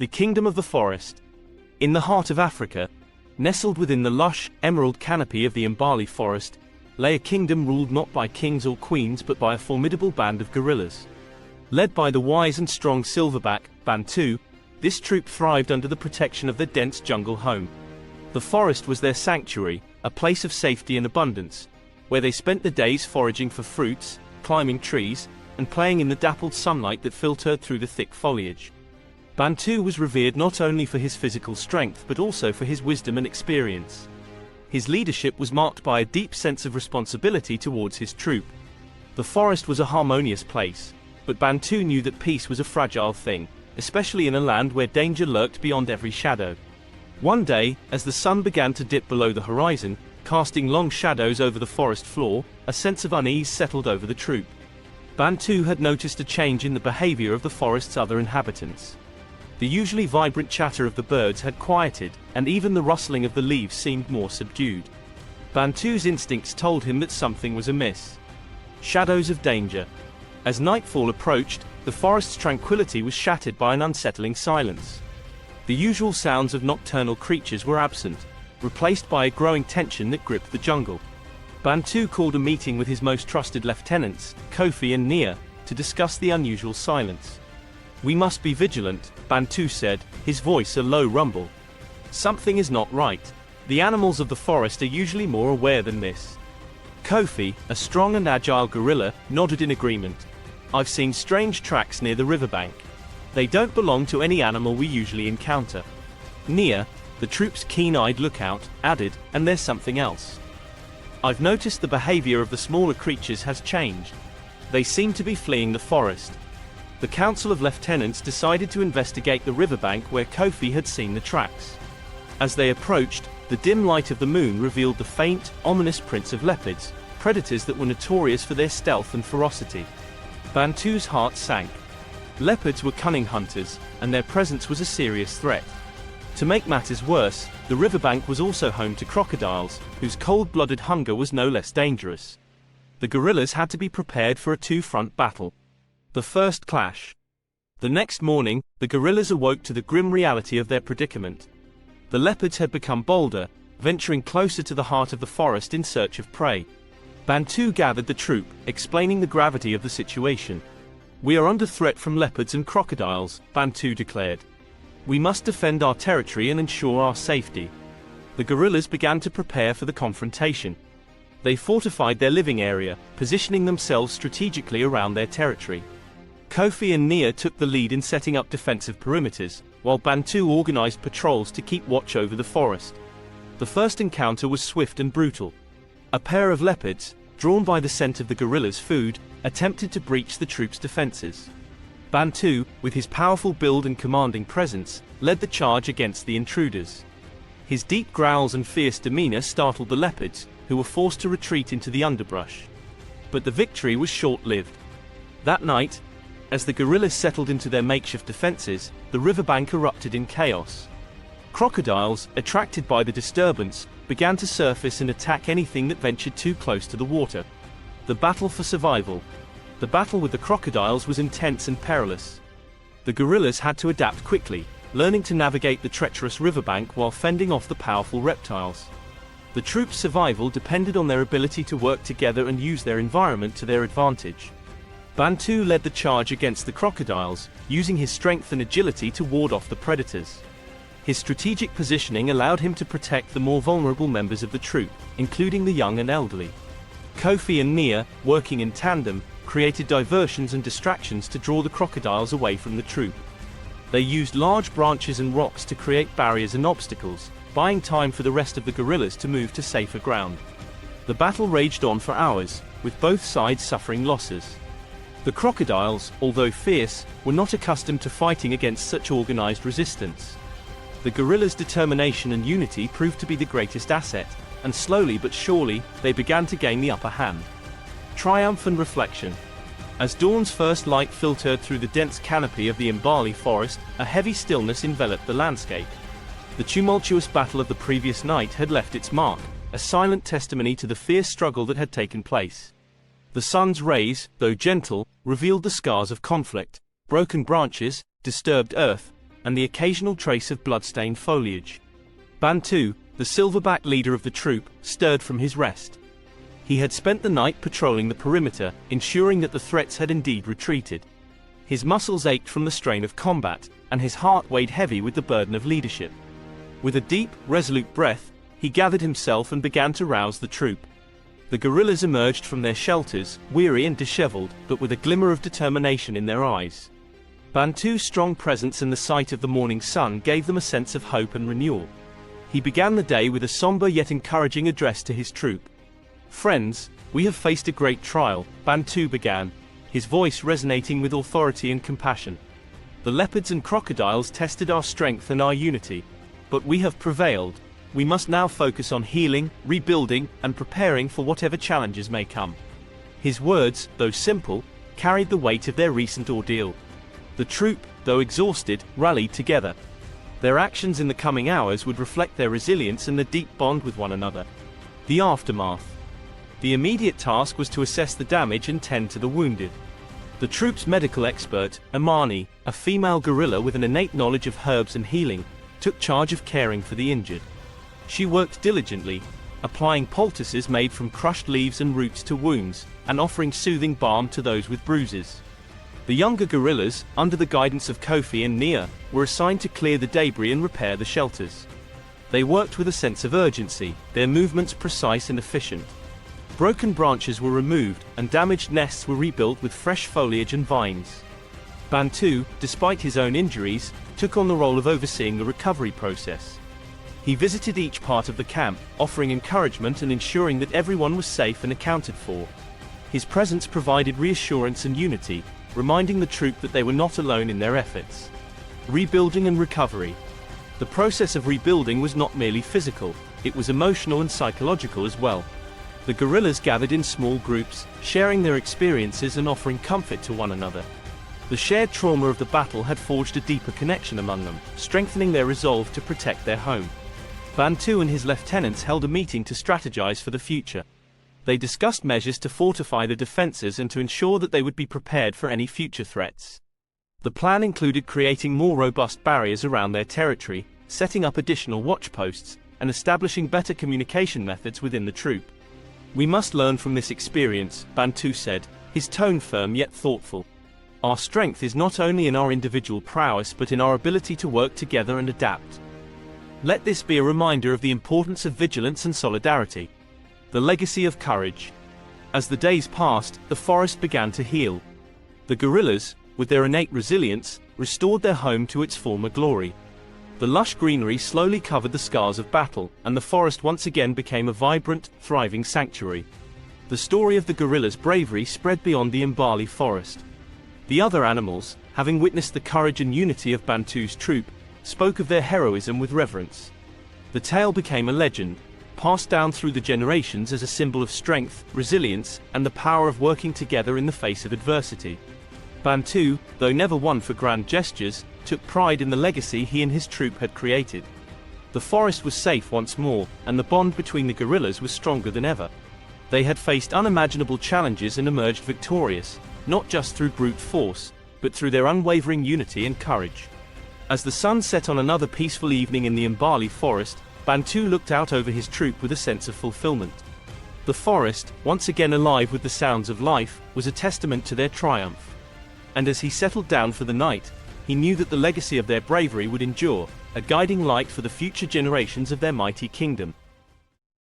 The Kingdom of the Forest. In the heart of Africa, nestled within the lush, emerald canopy of the Imbali Forest, lay a kingdom ruled not by kings or queens but by a formidable band of guerrillas. Led by the wise and strong silverback, Bantu, this troop thrived under the protection of their dense jungle home. The forest was their sanctuary, a place of safety and abundance, where they spent the days foraging for fruits, climbing trees, and playing in the dappled sunlight that filtered through the thick foliage. Bantu was revered not only for his physical strength but also for his wisdom and experience. His leadership was marked by a deep sense of responsibility towards his troop. The forest was a harmonious place, but Bantu knew that peace was a fragile thing, especially in a land where danger lurked beyond every shadow. One day, as the sun began to dip below the horizon, casting long shadows over the forest floor, a sense of unease settled over the troop. Bantu had noticed a change in the behavior of the forest's other inhabitants. The usually vibrant chatter of the birds had quieted, and even the rustling of the leaves seemed more subdued. Bantu's instincts told him that something was amiss. Shadows of danger. As nightfall approached, the forest's tranquility was shattered by an unsettling silence. The usual sounds of nocturnal creatures were absent, replaced by a growing tension that gripped the jungle. Bantu called a meeting with his most trusted lieutenants, Kofi and Nia, to discuss the unusual silence. "We must be vigilant," Bantu said, his voice a low rumble. "Something is not right. The animals of the forest are usually more aware than this." Kofi, a strong and agile gorilla, nodded in agreement. "I've seen strange tracks near the riverbank. They don't belong to any animal we usually encounter." Nia, the troop's keen-eyed lookout, added, "And there's something else. I've noticed the behavior of the smaller creatures has changed. They seem to be fleeing the forest." The Council of Lieutenants decided to investigate the riverbank where Kofi had seen the tracks. As they approached, the dim light of the moon revealed the faint, ominous prints of leopards, predators that were notorious for their stealth and ferocity. Bantu's heart sank. Leopards were cunning hunters, and their presence was a serious threat. To make matters worse, the riverbank was also home to crocodiles, whose cold-blooded hunger was no less dangerous. The guerrillas had to be prepared for a two-front battle. The first clash. The next morning, the guerrillas awoke to the grim reality of their predicament. The leopards had become bolder, venturing closer to the heart of the forest in search of prey. Bantu gathered the troop, explaining the gravity of the situation. "We are under threat from leopards and crocodiles," Bantu declared. "We must defend our territory and ensure our safety." The guerrillas began to prepare for the confrontation. They fortified their living area, positioning themselves strategically around their territory. Kofi and Nia took the lead in setting up defensive perimeters, while Bantu organized patrols to keep watch over the forest. The first encounter was swift and brutal. A pair of leopards, drawn by the scent of the guerrillas' food, attempted to breach the troops' defenses. Bantu, with his powerful build and commanding presence, led the charge against the intruders. His deep growls and fierce demeanor startled the leopards, who were forced to retreat into the underbrush. But the victory was short-lived. That night, as the guerrillas settled into their makeshift defenses, the riverbank erupted in chaos. Crocodiles, attracted by the disturbance, began to surface and attack anything that ventured too close to the water. The battle for survival. The battle with the crocodiles was intense and perilous. The guerrillas had to adapt quickly, learning to navigate the treacherous riverbank while fending off the powerful reptiles. The troops' survival depended on their ability to work together and use their environment to their advantage. Bantu led the charge against the crocodiles, using his strength and agility to ward off the predators. His strategic positioning allowed him to protect the more vulnerable members of the troop, including the young and elderly. Kofi and Nia, working in tandem, created diversions and distractions to draw the crocodiles away from the troop. They used large branches and rocks to create barriers and obstacles, buying time for the rest of the guerrillas to move to safer ground. The battle raged on for hours, with both sides suffering losses. The crocodiles, although fierce, were not accustomed to fighting against such organized resistance. The guerrillas' determination and unity proved to be the greatest asset, and slowly but surely, they began to gain the upper hand. Triumph and reflection. As dawn's first light filtered through the dense canopy of the Imbali Forest, a heavy stillness enveloped the landscape. The tumultuous battle of the previous night had left its mark, a silent testimony to the fierce struggle that had taken place. The sun's rays, though gentle, revealed the scars of conflict: broken branches, disturbed earth, and the occasional trace of blood-stained foliage. Bantu, the silverback leader of the troop, stirred from his rest. He had spent the night patrolling the perimeter, ensuring that the threats had indeed retreated. His muscles ached from the strain of combat, and his heart weighed heavy with the burden of leadership. With a deep, resolute breath, he gathered himself and began to rouse the troop. The guerrillas emerged from their shelters, weary and disheveled, but with a glimmer of determination in their eyes. Bantu's strong presence and the sight of the morning sun gave them a sense of hope and renewal. He began the day with a somber yet encouraging address to his troop. "Friends, we have faced a great trial," Bantu began, his voice resonating with authority and compassion. "The leopards and crocodiles tested our strength and our unity, but we have prevailed. We must now focus on healing, rebuilding, and preparing for whatever challenges may come." His words, though simple, carried the weight of their recent ordeal. The troop, though exhausted, rallied together. Their actions in the coming hours would reflect their resilience and the deep bond with one another. The aftermath. The immediate task was to assess the damage and tend to the wounded. The troop's medical expert, Imbali, a female guerrilla with an innate knowledge of herbs and healing, took charge of caring for the injured. She worked diligently, applying poultices made from crushed leaves and roots to wounds, and offering soothing balm to those with bruises. The younger guerrillas, under the guidance of Kofi and Nia, were assigned to clear the debris and repair the shelters. They worked with a sense of urgency, their movements precise and efficient. Broken branches were removed, and damaged nests were rebuilt with fresh foliage and vines. Bantu, despite his own injuries, took on the role of overseeing the recovery process. He visited each part of the camp, offering encouragement and ensuring that everyone was safe and accounted for. His presence provided reassurance and unity, reminding the troop that they were not alone in their efforts. Rebuilding and recovery. The process of rebuilding was not merely physical, it was emotional and psychological as well. The guerrillas gathered in small groups, sharing their experiences and offering comfort to one another. The shared trauma of the battle had forged a deeper connection among them, strengthening their resolve to protect their home. Bantu and his lieutenants held a meeting to strategize for the future. They discussed measures to fortify the defenses and to ensure that they would be prepared for any future threats. The plan included creating more robust barriers around their territory, setting up additional watchposts, and establishing better communication methods within the troop. "We must learn from this experience," Bantu said, his tone firm yet thoughtful. "Our strength is not only in our individual prowess but in our ability to work together and adapt. Let this be a reminder of the importance of vigilance and solidarity." The legacy of courage. As the days passed, the forest began to heal. The guerrillas, with their innate resilience, restored their home to its former glory. The lush greenery slowly covered the scars of battle, and the forest once again became a vibrant, thriving sanctuary. The story of the guerrillas' bravery spread beyond the Imbali Forest. The other animals, having witnessed the courage and unity of Bantu's troop, spoke of their heroism with reverence. The tale became a legend, passed down through the generations as a symbol of strength, resilience, and the power of working together in the face of adversity. Bantu, though never one for grand gestures, took pride in the legacy he and his troop had created. The forest was safe once more, and the bond between the guerrillas was stronger than ever. They had faced unimaginable challenges and emerged victorious, not just through brute force, but through their unwavering unity and courage. As the sun set on another peaceful evening in the Imbali Forest, Bantu looked out over his troop with a sense of fulfillment. The forest, once again alive with the sounds of life, was a testament to their triumph. And as he settled down for the night, he knew that the legacy of their bravery would endure, a guiding light for the future generations of their mighty kingdom.